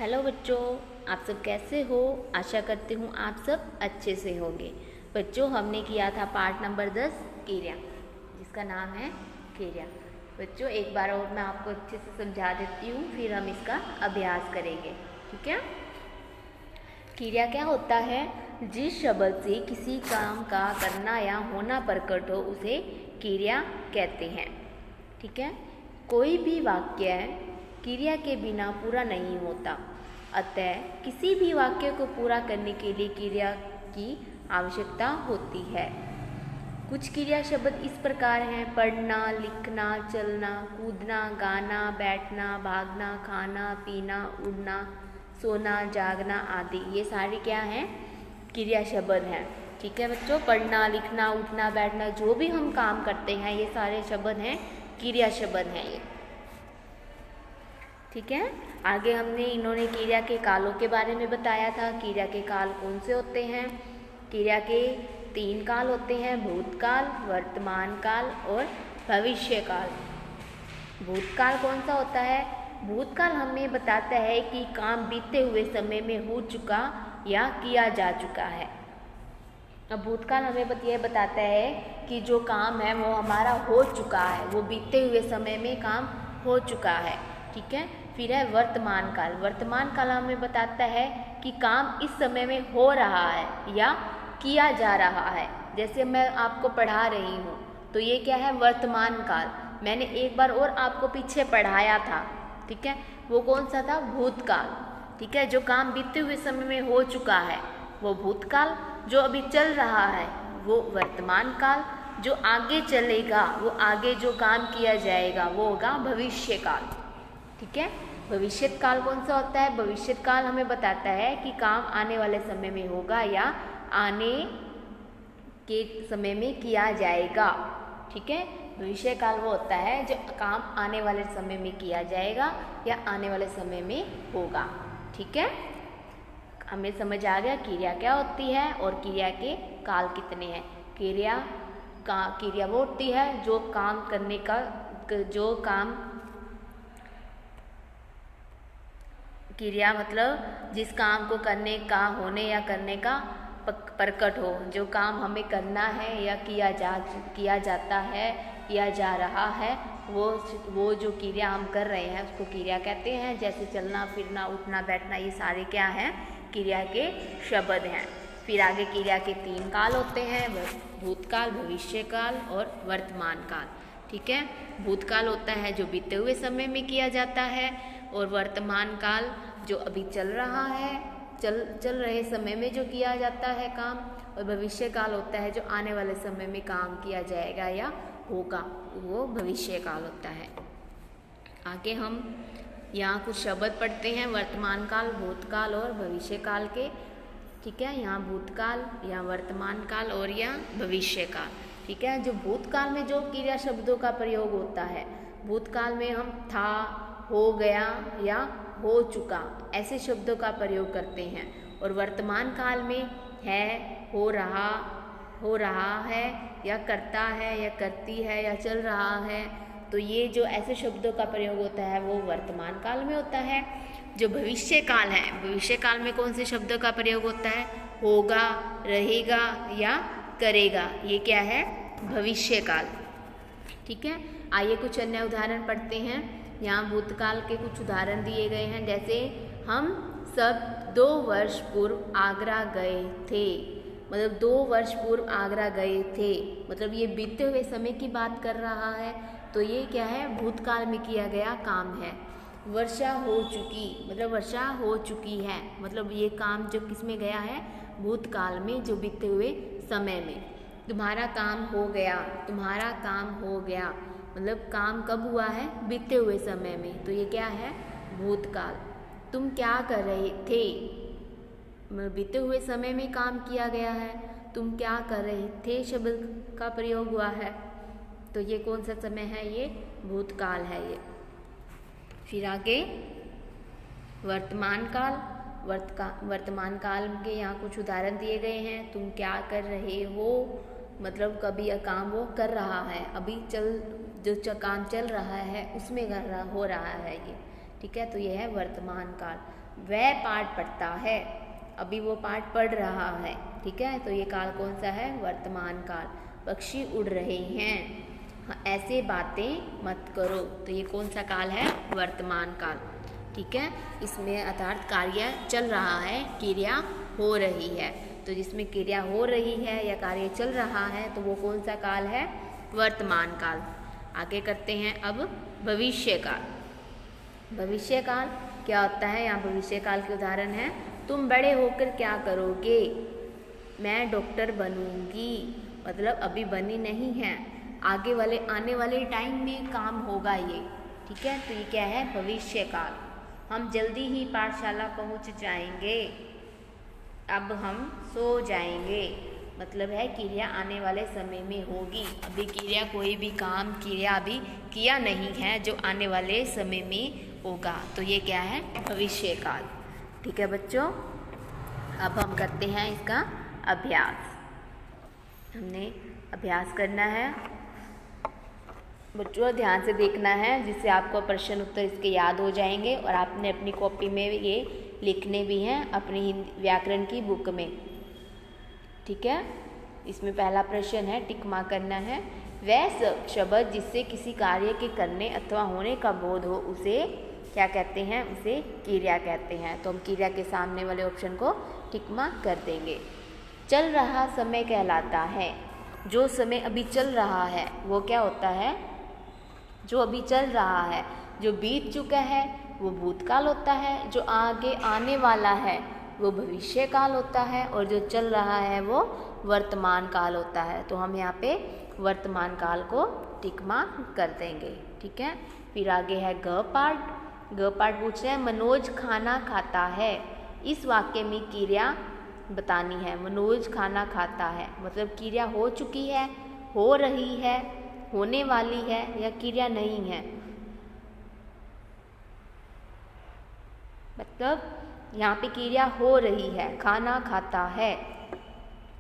Hello बच्चों, आप सब कैसे हो। आशा करती हूँ आप सब अच्छे से होंगे। बच्चों, हमने किया था पार्ट नंबर 10 क्रिया, जिसका नाम है क्रिया। बच्चों, एक बार और मैं आपको अच्छे से समझा देती हूँ, फिर हम इसका अभ्यास करेंगे। ठीक है। क्रिया क्या होता है? जिस शब्द से किसी काम का करना या होना प्रकट हो उसे क्रिया कहते हैं। ठीक है। कोई भी वाक्य क्रिया के बिना पूरा नहीं होता, अतः किसी भी वाक्य को पूरा करने के लिए क्रिया की आवश्यकता होती है। कुछ क्रिया शब्द इस प्रकार हैं: पढ़ना, लिखना, चलना, कूदना, गाना, बैठना, भागना, खाना, पीना, उड़ना, सोना, जागना आदि। ये सारे क्या हैं? क्रिया शब्द हैं। ठीक है बच्चों, पढ़ना, लिखना, उठना, बैठना, जो भी हम काम करते हैं ये सारे शब्द हैं, क्रिया शब्द हैं ये। ठीक है। आगे हमने इन्होंने क्रिया के कालों के बारे में बताया था। क्रिया के काल कौन से होते हैं? क्रिया के 3 काल होते हैं: भूतकाल, वर्तमान काल और भविष्य काल। भूतकाल कौन सा होता है? भूतकाल हमें बताता है कि काम बीते हुए समय में हो चुका या किया जा चुका है। अब भूतकाल हमें ये बताता है कि जो काम है वो हमारा हो चुका है, वो बीते हुए समय में काम हो चुका है। ठीक है। फिर है वर्तमान काल। वर्तमान काल हमें बताता है कि काम इस समय में हो रहा है या किया जा रहा है। जैसे मैं आपको पढ़ा रही हूँ तो ये क्या है? वर्तमान काल। मैंने एक बार और आपको पीछे पढ़ाया था। ठीक है। वो कौन सा था? भूतकाल। ठीक है। जो काम बीते हुए समय में हो चुका है वो भूतकाल, जो अभी चल रहा है वो वर्तमान काल, जो आगे चलेगा, वो आगे जो काम किया जाएगा वो होगा भविष्य काल। ठीक है। भविष्य काल कौन सा होता है? भविष्य काल हमें बताता है कि काम आने वाले समय में होगा या आने के समय में किया जाएगा। ठीक है। भविष्य काल वो होता है जो काम आने वाले समय में किया जाएगा या आने वाले समय में होगा। ठीक है। हमें समझ आ गया क्रिया क्या होती है और क्रिया के काल कितने हैं। क्रिया वो होती है जो काम करने का, जो काम, क्रिया मतलब जिस काम को करने का, होने या करने का प्रकट हो। जो काम हमें करना है या किया जाता है, किया जा रहा है, वो जो क्रिया हम कर रहे हैं उसको क्रिया कहते हैं। जैसे चलना, फिरना, उठना, बैठना, ये सारे क्या हैं? क्रिया के शब्द हैं। फिर आगे क्रिया के 3 काल होते हैं: भूतकाल, भविष्य काल और वर्तमान काल। ठीक है। भूतकाल होता है जो बीते हुए समय में किया जाता है, और वर्तमान काल जो अभी चल रहा है, चल रहे समय में जो किया जाता है काम, और भविष्य काल होता है जो आने वाले समय में काम किया जाएगा या होगा, वो भविष्य काल होता है। आगे हम यहाँ कुछ शब्द पढ़ते हैं वर्तमान काल, भूतकाल और भविष्य काल के। ठीक है। यहाँ भूतकाल, यहाँ वर्तमान काल और यहाँ भविष्य काल। ठीक है। जो भूतकाल में जो क्रिया शब्दों का प्रयोग होता है, भूतकाल में हम था, हो गया या हो चुका, ऐसे शब्दों का प्रयोग करते हैं। और वर्तमान काल में है, हो रहा है या करता है या करती है या चल रहा है, तो ये जो ऐसे शब्दों का प्रयोग होता है वो वर्तमान काल में होता है। जो भविष्य काल है, भविष्य काल में कौन से शब्दों का प्रयोग होता है? होगा, रहेगा या करेगा, ये क्या है? भविष्य काल। ठीक है। आइए कुछ अन्य उदाहरण पढ़ते हैं। यहाँ भूतकाल के कुछ उदाहरण दिए गए हैं। जैसे हम सब 2 वर्ष पूर्व आगरा गए थे। मतलब 2 वर्ष पूर्व आगरा गए थे, मतलब ये बीते हुए समय की बात कर रहा है, तो ये क्या है? भूतकाल में किया गया काम है। वर्षा हो चुकी, मतलब वर्षा हो चुकी है, मतलब ये काम जो किस में गया है? भूतकाल में, जो बीते हुए समय में। तुम्हारा काम हो गया, तुम्हारा काम हो गया, मतलब काम कब हुआ है? बीते हुए समय में, तो ये क्या है? भूतकाल। तुम क्या कर रहे थे? मतलब बीते हुए समय में काम किया गया है। तुम क्या कर रहे थे शब्द का प्रयोग हुआ है, तो ये कौन सा समय है? ये भूतकाल है ये। फिर आगे वर्तमान काल। वर्तमान काल के यहाँ कुछ उदाहरण दिए गए हैं। तुम क्या कर रहे हो, मतलब कभी यह काम वो कर रहा है, अभी काम चल रहा है उसमें हो रहा है ये। ठीक है। तो ये है वर्तमान काल। वह पाठ पढ़ता है, अभी वो पाठ पढ़ रहा है। ठीक है, तो ये काल कौन सा है? वर्तमान काल। पक्षी उड़ रहे हैं, हाँ, ऐसे बातें मत करो, तो ये कौन सा काल है? वर्तमान काल। ठीक है, इसमें अर्थात कार्य चल रहा है, क्रिया हो रही है। तो जिसमें क्रिया हो रही है या कार्य चल रहा है तो वो कौन सा काल है? वर्तमान काल। आगे करते हैं अब भविष्य काल। भविष्य काल क्या होता है? यहाँ भविष्य काल के उदाहरण है, तुम बड़े होकर क्या करोगे? मैं डॉक्टर बनूंगी, मतलब अभी बनी नहीं है, आगे वाले आने वाले टाइम में काम होगा ये। ठीक है, तो ये क्या है? भविष्य काल। हम जल्दी ही पाठशाला पहुंच जाएंगे, अब हम सो जाएंगे, मतलब है क्रिया आने वाले समय में होगी, अभी क्रिया कोई भी काम क्रिया अभी किया नहीं है जो आने वाले समय में होगा, तो ये क्या है? भविष्य काल। ठीक है बच्चों, अब हम करते हैं इसका अभ्यास। हमने अभ्यास करना है बच्चों, ध्यान से देखना है जिससे आपको प्रश्न उत्तर इसके याद हो जाएंगे और आपने अपनी कॉपी में ये लिखने भी हैं अपनी हिंदी व्याकरण की बुक में। ठीक है, इसमें पहला प्रश्न है, टिक मार्क करना है। वह शब्द जिससे किसी कार्य के करने अथवा होने का बोध हो उसे क्या कहते हैं? उसे क्रिया कहते हैं। तो हम क्रिया के सामने वाले ऑप्शन को टिक मार्क कर देंगे। चल रहा समय कहलाता है, जो समय अभी चल रहा है वो क्या होता है? जो अभी चल रहा है, जो बीत चुका है वो भूतकाल होता है, जो आगे आने वाला है वो भविष्य काल होता है और जो चल रहा है वो वर्तमान काल होता है। तो हम यहाँ पे वर्तमान काल को टिक मार्क कर देंगे। ठीक है, फिर आगे है ग पाठ। ग पाठ पूछ रहे हैं, मनोज खाना खाता है, इस वाक्य में क्रिया बतानी है। मनोज खाना खाता है मतलब क्रिया हो चुकी है, हो रही है, होने वाली है या क्रिया नहीं है, मतलब यहाँ पे क्रिया हो रही है, खाना खाता है,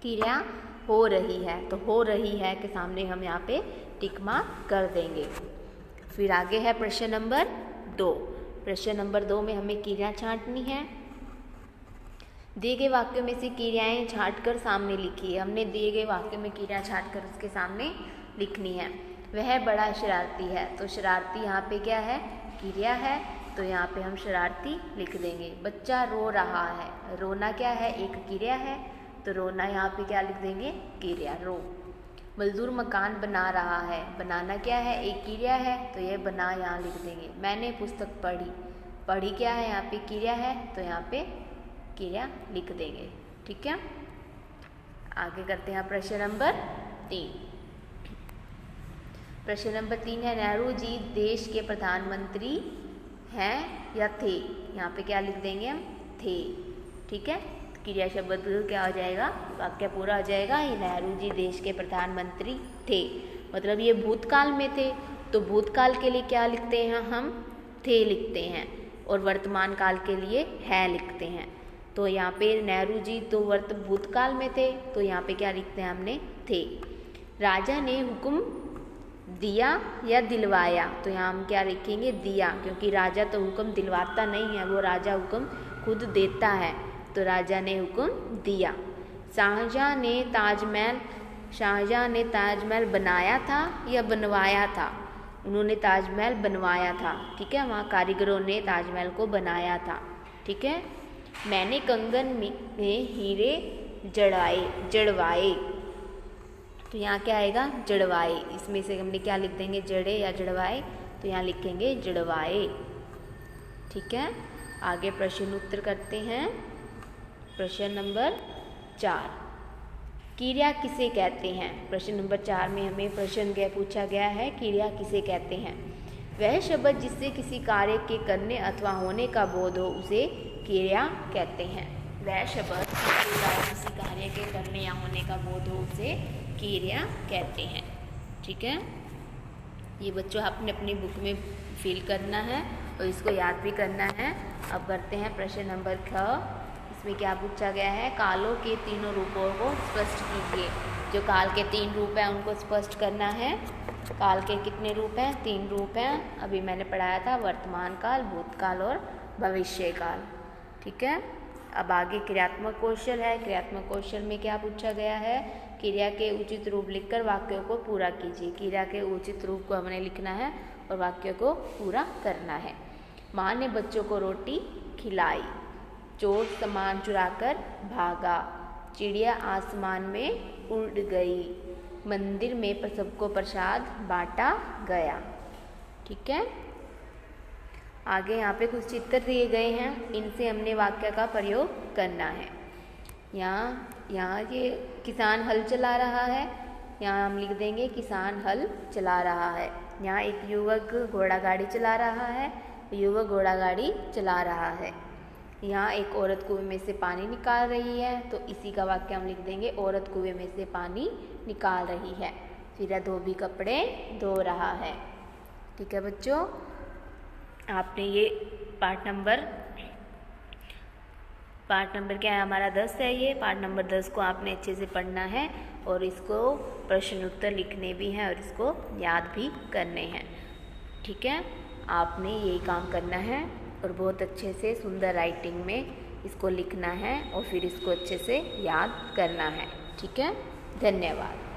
क्रिया हो रही है, तो हो रही है के सामने हम यहाँ पे टिक मार्क कर देंगे। फिर आगे है प्रश्न नंबर 2। प्रश्न नंबर 2 में हमें क्रिया छांटनी है। दिए गए वाक्य में से क्रियाएं छांटकर सामने लिखिए। हमने दिए गए वाक्य में क्रिया छांटकर उसके सामने लिखनी है। वह बड़ा शरारती है, तो शरारती यहाँ पे क्या है? क्रिया है, तो यहाँ पे हम शरारती लिख देंगे। बच्चा रो रहा है, रोना क्या है? एक क्रिया है, तो रोना यहाँ पे क्या लिख देंगे? क्रिया, रो। मजदूर मकान बना रहा है, बनाना क्या है? एक क्रिया है, तो ये बना यहाँ लिख देंगे। मैंने पुस्तक पढ़ी, पढ़ी क्या है? यहाँ पे क्रिया है, तो यहाँ पे क्रिया लिख देंगे। ठीक है, आगे करते हैं प्रश्न नंबर 3। प्रश्न नंबर 3 है, नेहरू जी देश के प्रधानमंत्री हैं या थे? यहाँ पे क्या लिख देंगे हम? थे। ठीक है, क्रिया शब्द क्या हो जाएगा? वाक्य पूरा हो जाएगा। ये नेहरू जी देश के प्रधानमंत्री थे, मतलब ये भूतकाल में थे, तो भूतकाल के लिए क्या लिखते हैं हम? थे लिखते हैं, और वर्तमान काल के लिए है लिखते हैं। तो यहाँ पे नेहरू जी तो भूतकाल में थे, तो यहाँ पे क्या लिखते हैं हमने? थे। राजा ने हुक्म दिया या दिलवाया, तो यहाँ हम क्या लिखेंगे? दिया, क्योंकि राजा तो हुक्म दिलवाता नहीं है, वो राजा हुक्म खुद देता है, तो राजा ने हुक्म दिया। शाहजहां ने ताजमहल बनाया था या बनवाया था? उन्होंने ताजमहल बनवाया था। ठीक है, वहाँ कारीगरों ने ताजमहल को बनाया था। ठीक है, मैंने कंगन में हीरे जड़वाए, तो यहाँ क्या आएगा? जड़वाए। इसमें से हमने क्या लिख देंगे? जड़े या जड़वाए, तो यहाँ लिखेंगे जड़वाए। ठीक है, आगे प्रश्न उत्तर करते हैं। प्रश्न नंबर 4, क्रिया किसे कहते हैं? प्रश्न नंबर 4 में हमें प्रश्न पूछा गया है, क्रिया किसे कहते हैं? वह शब्द जिससे किसी कार्य के करने अथवा होने का बोध हो उसे क्रिया कहते हैं। वह शब्द किसी कार्य के करने या होने का बोध हो उसे क्रिया कहते हैं। ठीक है, ये बच्चों आपने अपनी बुक में फिल करना है और इसको याद भी करना है। अब करते हैं प्रश्न नंबर 6। इसमें क्या पूछा गया है? कालों के तीनों रूपों को स्पष्ट कीजिए। जो काल के 3 रूप हैं उनको स्पष्ट करना है। काल के कितने रूप हैं? 3 रूप हैं। अभी मैंने पढ़ाया था, वर्तमान काल, भूतकाल और भविष्य काल। ठीक है। अब आगे क्रियात्मक कौशल है। क्रियात्मक कौशल में क्या पूछा गया है, क्रिया के उचित रूप लिखकर वाक्यों को पूरा कीजिए। क्रिया के उचित रूप को हमने लिखना है और वाक्य को पूरा करना है। माँ ने बच्चों को रोटी खिलाई, चोर सामान चुराकर भागा, चिड़िया आसमान में उड़ गई, मंदिर में सबको प्रसाद बांटा गया। ठीक है। आगे यहाँ पे कुछ चित्र दिए गए हैं, इनसे हमने वाक्य का प्रयोग करना है। यहाँ ये किसान हल चला रहा है, यहाँ हम लिख देंगे किसान हल चला रहा है। यहाँ एक युवक घोड़ा गाड़ी चला रहा है, युवक घोड़ा गाड़ी चला रहा है। यहाँ एक औरत कुएं में से पानी निकाल रही है, तो इसी का वाक्य हम लिख देंगे औरत कुएं में से पानी निकाल रही है। फिर धोबी कपड़े धो रहा है। ठीक है बच्चों, आपने ये पार्ट नंबर क्या है हमारा 10 है। ये पार्ट नंबर 10 को आपने अच्छे से पढ़ना है और इसको प्रश्न उत्तर लिखने भी हैं और इसको याद भी करने हैं। ठीक है, आपने यही काम करना है और बहुत अच्छे से सुंदर राइटिंग में इसको लिखना है और फिर इसको अच्छे से याद करना है। ठीक है, धन्यवाद।